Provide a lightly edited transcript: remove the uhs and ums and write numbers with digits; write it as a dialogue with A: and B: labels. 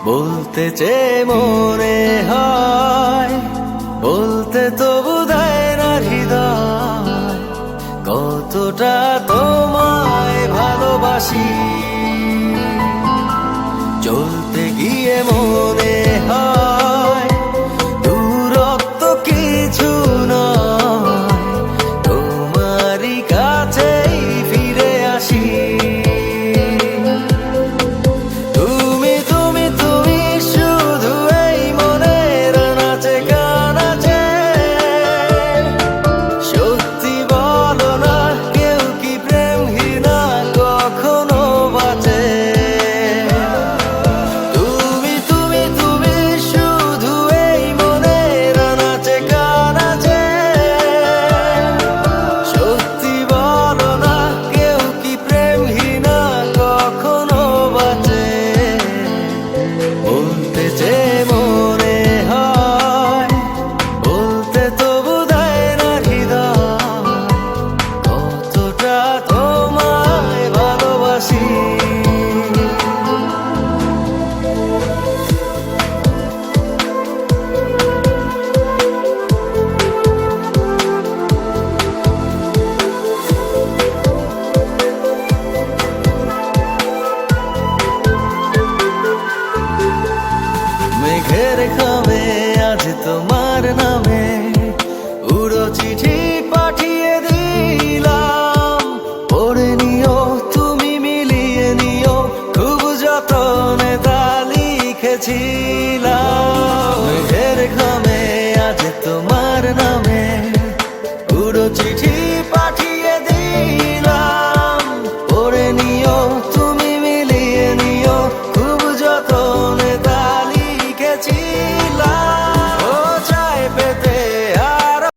A: বলতে চেয়ে মনে হয়, বলতে তবু দেয় না হৃদয়, কতটা তোমায় ভালোবাসি। চলতে গিয়ে মনে হয় দূরত্ব কিছু নয়, তোমারই কাছেই ফিরে আসি। তুমি তুমি তুমি শুধু এই মনের নাচে গানাচে, সত্যি বলো না কেউ কি প্রেমহীনা কখনো বাঁচে? তুমি তুমি তুমি শুধু এই মনের নাচে গানাচে, সত্যি বলো না কেউ কি প্রেমহীনা কখনো বাঁচে? বলতে চেয়ে মনে হয়, বলতে তবু দেয় না হৃদয়, কতটা তোমায় ভালোবাসি। মেঘের খামে আজ তোমার নামে উড়ো চিঠি পাঠিয়ে দিলাম, পড়ে নিও তুমি মিলিয়ে নিও, খুব যতনে তা লিখেছিলাম। মেঘের খামে আজ তোমার নামে